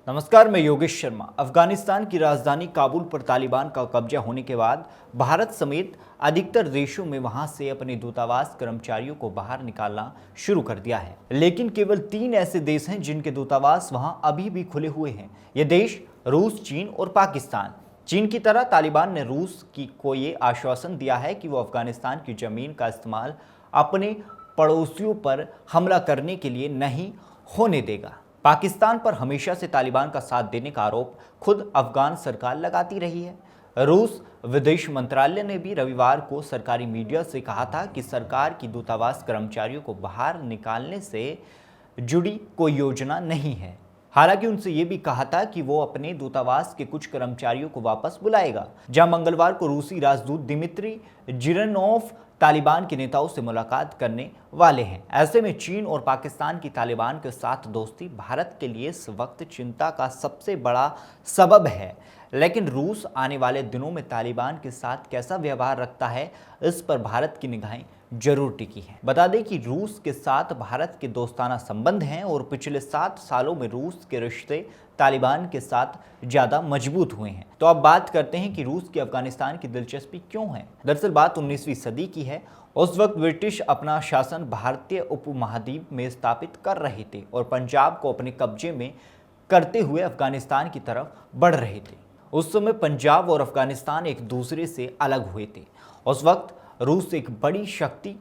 नमस्कार, मैं योगेश शर्मा। अफगानिस्तान की राजधानी काबुल पर तालिबान का कब्जा होने के बाद भारत समेत अधिकतर देशों में वहां से अपने दूतावास कर्मचारियों को बाहर निकालना शुरू कर दिया है। लेकिन केवल 3 ऐसे देश हैं जिनके दूतावास वहां अभी भी खुले हुए हैं। ये देश रूस, चीन और पाकिस्तान। चीन की तरह तालिबान ने रूस को ये आश्वासन दिया है कि वो अफगानिस्तान की जमीन का इस्तेमाल अपने पड़ोसियों पर हमला करने के लिए नहीं होने देगा। पाकिस्तान पर हमेशा से तालिबान का साथ देने का आरोप खुद अफगान सरकार लगाती रही है। रूस विदेश मंत्रालय ने भी रविवार को सरकारी मीडिया से कहा था कि सरकार की दूतावास कर्मचारियों को बाहर निकालने से जुड़ी कोई योजना नहीं है। हालांकि उनसे ये भी कहा था कि वो अपने दूतावास के कुछ कर्मचारियों को वापस बुलाएगा। जहां मंगलवार को रूसी राजदूत दिमित्री जिरनोव तालिबान के नेताओं से मुलाकात करने वाले हैं। ऐसे में चीन और पाकिस्तान की तालिबान के साथ दोस्ती भारत के लिए इस वक्त चिंता का सबसे बड़ा सबब है। लेकिन रूस आने वाले दिनों में तालिबान के साथ कैसा व्यवहार रखता है, इस पर भारत की निगाहें जरूर टिकी हैं। बता दें कि रूस के साथ भारत के दोस्ताना संबंध हैं और पिछले 7 सालों में रूस के रिश्ते तालिबान के साथ ज्यादा मजबूत हुए हैं। तो अब बात करते हैं कि रूस की अफगानिस्तान की दिलचस्पी क्यों है। दरअसल बात 19वीं सदी की है। उस वक्त ब्रिटिश अपना शासन भारतीय उपमहाद्वीप में स्थापित कर रहे थे और पंजाब को अपने कब्जे में करते हुए अफगानिस्तान की तरफ बढ़ रहे थे। उस समय पंजाब और अफगानिस्तान एक दूसरे से अलग हुए थे। उस वक्त रूस एक बड़ी शक्ति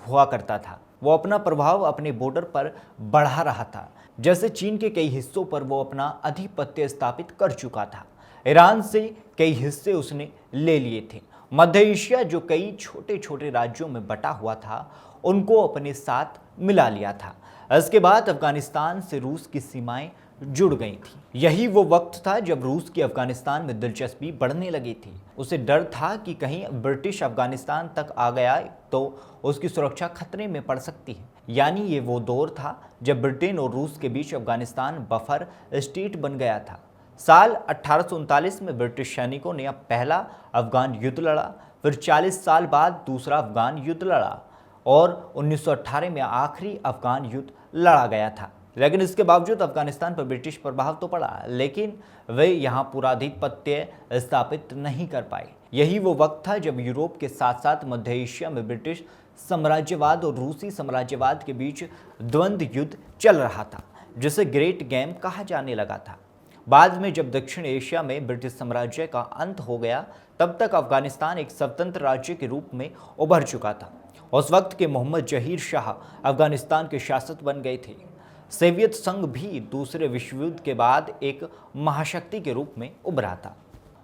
हुआ करता था। वो अपना प्रभाव अपने बॉर्डर पर बढ़ा रहा था। जैसे चीन के कई हिस्सों पर वो अपना आधिपत्य स्थापित कर चुका था। ईरान से कई हिस्से उसने ले लिए थे। मध्य एशिया जो कई छोटे छोटे राज्यों में बटा हुआ था, उनको अपने साथ मिला लिया था। इसके बाद अफगानिस्तान से रूस की सीमाएं जुड़ गई थी। यही वो वक्त था जब रूस की अफगानिस्तान में दिलचस्पी बढ़ने लगी थी। उसे डर था कि कहीं ब्रिटिश अफगानिस्तान तक आ गया तो उसकी सुरक्षा खतरे में पड़ सकती है। यानी ये वो दौर था जब ब्रिटेन और रूस के बीच अफगानिस्तान बफर स्टेट बन गया था। साल 1839 में ब्रिटिश सैनिकों ने अब पहला अफगान युद्ध लड़ा, फिर 40 साल बाद दूसरा अफगान युद्ध लड़ा और 1918 में आखिरी अफगान युद्ध लड़ा गया था। लेकिन इसके बावजूद अफगानिस्तान पर ब्रिटिश प्रभाव तो पड़ा, लेकिन वे यहाँ पूरा आधिपत्य स्थापित नहीं कर पाए। यही वो वक्त था जब यूरोप के साथ साथ मध्य एशिया में ब्रिटिश साम्राज्यवाद और रूसी साम्राज्यवाद के बीच द्वंद्व युद्ध चल रहा था, जिसे ग्रेट गेम कहा जाने लगा था। बाद में जब दक्षिण एशिया में ब्रिटिश साम्राज्य का अंत हो गया, तब तक अफगानिस्तान एक स्वतंत्र राज्य के रूप में उभर चुका था। उस वक्त के मोहम्मद जहीर शाह अफगानिस्तान के शासक बन गए थे। सोवियत संघ भी दूसरे विश्व युद्ध के बाद एक महाशक्ति के रूप में उभरा था।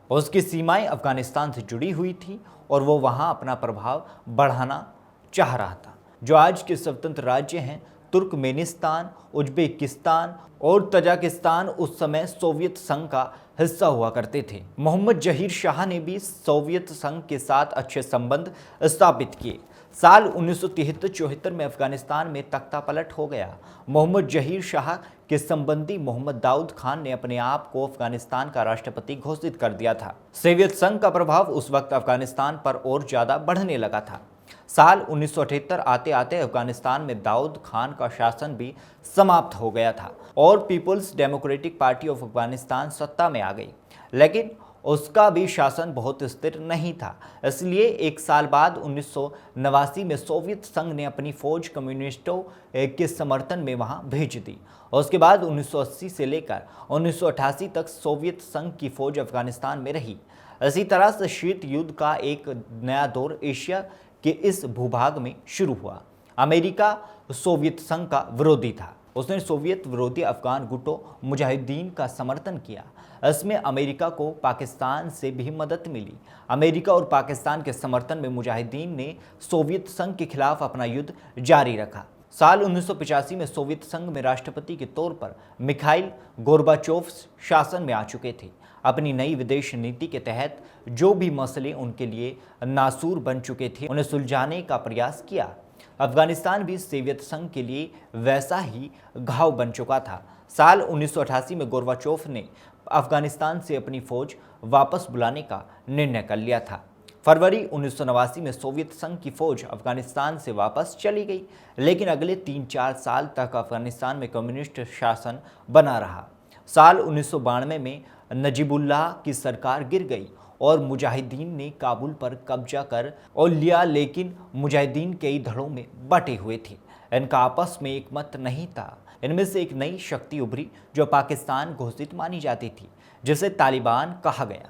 उसकी सीमाएं अफगानिस्तान से जुड़ी हुई थी और वो वहां अपना प्रभाव बढ़ाना चाह रहा था। जो आज के स्वतंत्र राज्य हैं, तुर्कमेनिस्तान, उज्बेकिस्तान और तजाकिस्तान, उस समय सोवियत संघ का हिस्सा हुआ करते थे। मोहम्मद जहीर शाह ने भी सोवियत संघ के साथ अच्छे संबंध स्थापित किए। साल 1973-74 में अफगानिस्तान में तख्तापलट हो गया। मोहम्मद जहीर शाह के संबंधी मोहम्मद दाऊद खान ने अपने आप को अफगानिस्तान का राष्ट्रपति घोषित कर दिया था। सोवियत संघ का प्रभाव उस वक्त अफगानिस्तान पर और ज्यादा बढ़ने लगा था। साल 1978 आते आते अफगानिस्तान में दाऊद खान का शासन भी समाप्त हो गया था और people's democratic party of Afghanistan सत्ता में आ गई। लेकिन उसका भी शासन बहुत स्थिर नहीं था। इसलिए एक साल बाद 1989 में सोवियत संघ ने अपनी फौज कम्युनिस्टों के समर्थन में वहां भेज दी। और उसके बाद 1980 से लेकर 1988 तक सोवियत संघ की फौज अफगानिस्तान में रही। इसी तरह से शीत युद्ध का एक नया दौर एशिया के इस भूभाग में शुरू हुआ। अमेरिका सोवियत संघ का विरोधी था। उसने सोवियत विरोधी अफगान गुटों मुजाहिदीन का समर्थन किया। इसमें अमेरिका को पाकिस्तान से भी मदद मिली। अमेरिका और पाकिस्तान के समर्थन में मुजाहिदीन ने सोवियत संघ के खिलाफ अपना युद्ध जारी रखा। साल 1985 में सोवियत संघ में राष्ट्रपति के तौर पर मिखाइल गोर्बाचोव शासन में आ चुके थे। अपनी नई विदेश नीति के तहत जो भी मसले उनके लिए नासूर बन चुके थे, उन्हें सुलझाने का प्रयास किया। अफगानिस्तान भी सोवियत संघ के लिए वैसा ही घाव बन चुका था। साल 1988 में गोर्बाचोव ने अफगानिस्तान से अपनी फौज वापस बुलाने का निर्णय कर लिया था। फरवरी 1989 में सोवियत संघ की फौज अफगानिस्तान से वापस चली गई, लेकिन अगले 3-4 साल तक अफगानिस्तान में कम्युनिस्ट शासन बना रहा। साल 1992 में नजीबुल्लाह की सरकार गिर गई और मुजाहिदीन ने काबुल पर कब्जा कर और लिया, लेकिन मुजाहिदीन कई धड़ों में बटे हुए थे। इनका आपस में एक मत नहीं था। इनमें से एक नई शक्ति उभरी जो पाकिस्तान घोषित मानी जाती थी, जिसे तालिबान कहा गया।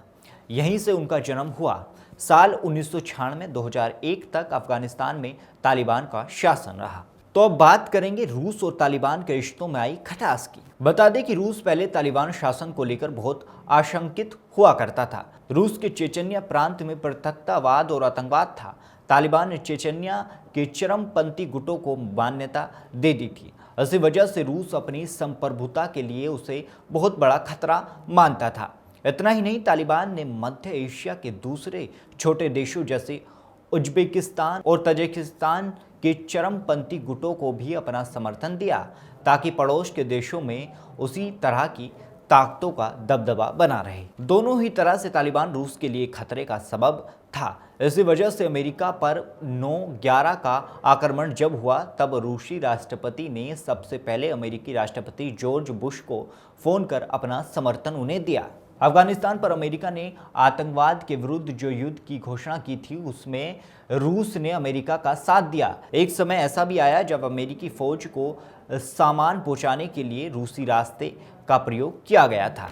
यहीं से उनका जन्म हुआ। साल 1996-2001 तक अफगानिस्तान में तालिबान का शासन रहा। तो अब बात करेंगे रूस और तालिबान के रिश्तों में आई खटास की। बता दें कि रूस पहले तालिबान शासन को लेकर बहुत आशंकित हुआ करता था। रूस के चेचन्या प्रांत में पृथकतावाद और आतंकवाद था। तालिबान ने चेचन्या के चरमपंथी गुटों को मान्यता दे दी थी। इसी वजह से रूस अपनी संप्रभुता के लिए उसे बहुत बड़ा खतरा मानता था। इतना ही नहीं, तालिबान ने मध्य एशिया के दूसरे छोटे देशों जैसे उज्बेकिस्तान और तजिकिस्तान के चरमपंथी गुटों को भी अपना समर्थन दिया, ताकि पड़ोस के देशों में उसी तरह की ताकतों का दबदबा बना रहे। दोनों ही तरह से तालिबान रूस के लिए खतरे का सबब था। इसी वजह से अमेरिका पर 9/11 का आक्रमण जब हुआ, तब रूसी राष्ट्रपति ने सबसे पहले अमेरिकी राष्ट्रपति जॉर्ज बुश को फोन कर अपना समर्थन उन्हें दिया। अफगानिस्तान पर अमेरिका ने आतंकवाद के विरुद्ध जो युद्ध की घोषणा की थी, उसमें रूस ने अमेरिका का साथ दिया। एक समय ऐसा भी आया जब अमेरिकी फौज को सामान पहुंचाने के लिए रूसी रास्ते का प्रयोग किया गया था।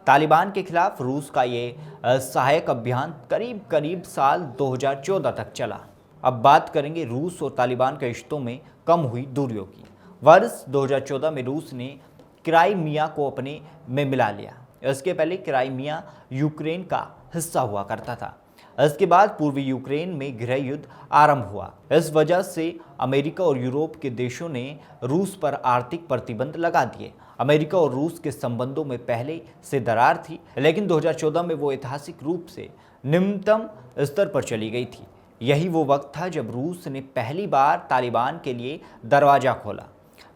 तालिबान के खिलाफ रूस का ये सहायक अभियान करीब साल 2014 तक चला। अब बात करेंगे रूस और तालिबान के रिश्तों में कम हुई दूरियों की। वर्ष 2014 में रूस ने क्राइमिया को अपने में मिला लिया। इसके पहले क्राइमिया यूक्रेन का हिस्सा हुआ करता था। इसके बाद पूर्वी यूक्रेन में गृह युद्ध आरंभ हुआ। इस वजह से अमेरिका और यूरोप के देशों ने रूस पर आर्थिक प्रतिबंध लगा दिए। अमेरिका और रूस के संबंधों में पहले से दरार थी, लेकिन 2014 में वो ऐतिहासिक रूप से निम्नतम स्तर पर चली गई थी। यही वो वक्त था जब रूस ने पहली बार तालिबान के लिए दरवाजा खोला।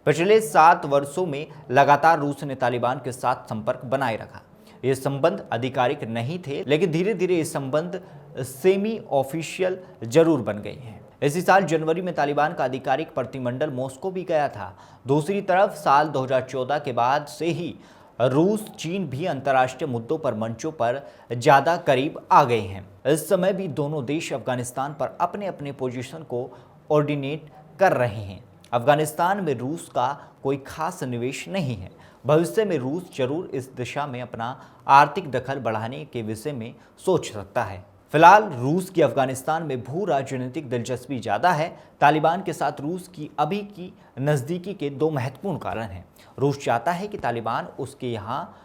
पिछले 7 वर्षों में लगातार रूस ने तालिबान के साथ संपर्क बनाए रखा। ये संबंध आधिकारिक नहीं थे, लेकिन धीरे धीरे ये संबंध सेमी ऑफिशियल जरूर बन गए हैं। इसी साल जनवरी में तालिबान का आधिकारिक प्रतिनिधिमंडल मॉस्को भी गया था। दूसरी तरफ साल 2014 के बाद से ही रूस, चीन भी अंतर्राष्ट्रीय मुद्दों पर मंचों पर ज्यादा करीब आ गए हैं। इस समय भी दोनों देश अफगानिस्तान पर अपने अपने पोजीशन को ऑर्डिनेट कर रहे हैं। अफगानिस्तान में रूस का कोई खास निवेश नहीं है। भविष्य में रूस जरूर इस दिशा में अपना आर्थिक दखल बढ़ाने के विषय में सोच सकता है। फिलहाल रूस की अफगानिस्तान में भू राजनीतिक दिलचस्पी ज़्यादा है। तालिबान के साथ रूस की अभी की नज़दीकी के 2 महत्वपूर्ण कारण हैं। रूस चाहता है कि तालिबान उसके यहाँ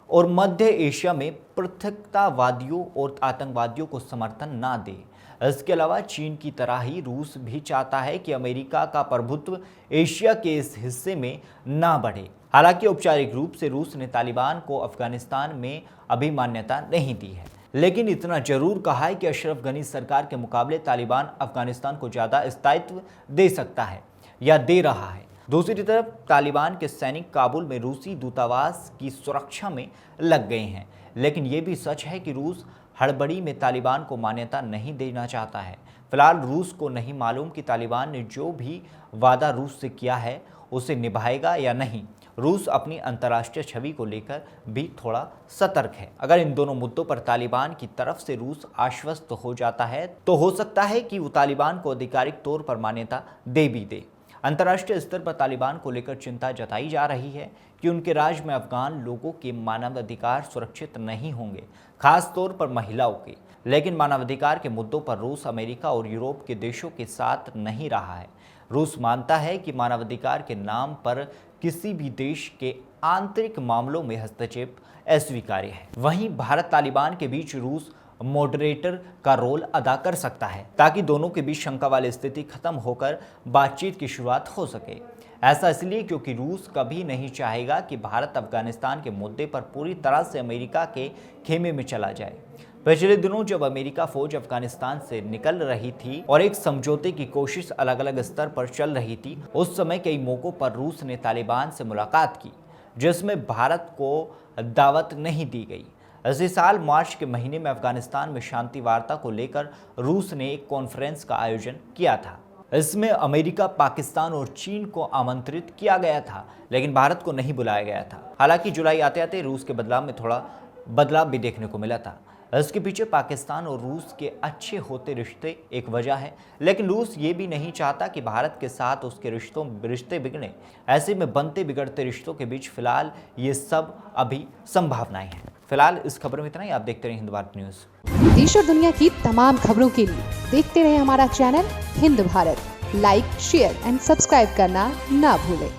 और मध्य एशिया में पृथकतावादियों और आतंकवादियों को समर्थन ना दे। इसके अलावा चीन की तरह ही रूस भी चाहता है कि अमेरिका का प्रभुत्व एशिया के इस हिस्से में ना बढ़े। हालांकि औपचारिक रूप से रूस ने तालिबान को अफगानिस्तान में अभी मान्यता नहीं दी है, लेकिन इतना जरूर कहा है कि अशरफ गनी सरकार के मुकाबले तालिबान अफगानिस्तान को ज़्यादा स्थायित्व दे सकता है या दे रहा है। दूसरी तरफ तालिबान के सैनिक काबुल में रूसी दूतावास की सुरक्षा में लग गए हैं, लेकिन ये भी सच है कि रूस हड़बड़ी में तालिबान को मान्यता नहीं देना चाहता है। फिलहाल रूस को नहीं मालूम कि तालिबान ने जो भी वादा रूस से किया है उसे निभाएगा या नहीं। रूस अपनी अंतर्राष्ट्रीय छवि को लेकर भी थोड़ा सतर्क है। अगर इन दोनों मुद्दों पर तालिबान की तरफ से रूस आश्वस्त हो जाता है तो हो सकता है कि वो तालिबान को आधिकारिक तौर पर मान्यता दे भी दे। अंतर्राष्ट्रीय स्तर पर तालिबान को लेकर चिंता जताई जा रही है कि उनके राज्य में अफगान लोगों के मानवाधिकार सुरक्षित नहीं होंगे, खास तौर पर महिलाओं के। लेकिन मानवाधिकार के मुद्दों पर रूस अमेरिका और यूरोप के देशों के साथ नहीं रहा है। रूस मानता है कि मानवाधिकार के नाम पर किसी भी देश के आंतरिक मामलों में हस्तक्षेप अस्वीकार्य है। वहीं भारत तालिबान के बीच रूस मॉडरेटर का रोल अदा कर सकता है, ताकि दोनों के बीच शंका वाली स्थिति खत्म होकर बातचीत की शुरुआत हो सके। ऐसा इसलिए क्योंकि रूस कभी नहीं चाहेगा कि भारत अफगानिस्तान के मुद्दे पर पूरी तरह से अमेरिका के खेमे में चला जाए। पिछले दिनों जब अमेरिका फौज अफगानिस्तान से निकल रही थी और एक समझौते की कोशिश अलग अलग स्तर पर चल रही थी, उस समय कई मौकों पर रूस ने तालिबान से मुलाकात की, जिसमें भारत को दावत नहीं दी गई। इसी साल मार्च के महीने में अफगानिस्तान में शांति वार्ता को लेकर रूस ने एक कॉन्फ्रेंस का आयोजन किया था। इसमें अमेरिका, पाकिस्तान और चीन को आमंत्रित किया गया था, लेकिन भारत को नहीं बुलाया गया था। हालांकि जुलाई आते आते रूस के बदलाव में थोड़ा बदलाव भी देखने को मिला था। इसके पीछे पाकिस्तान और रूस के अच्छे होते रिश्ते एक वजह है, लेकिन रूस ये भी नहीं चाहता कि भारत के साथ उसके रिश्ते बिगड़े। ऐसे में बनते बिगड़ते रिश्तों के बीच फिलहाल ये सब अभी संभावनाएं हैं। फिलहाल इस खबर में इतना ही। आप देखते रहिए हिंद भारत न्यूज। देश और दुनिया की तमाम खबरों के लिए देखते रहे हमारा channel Hind Bharat. Like, share and subscribe करना ना भूलें।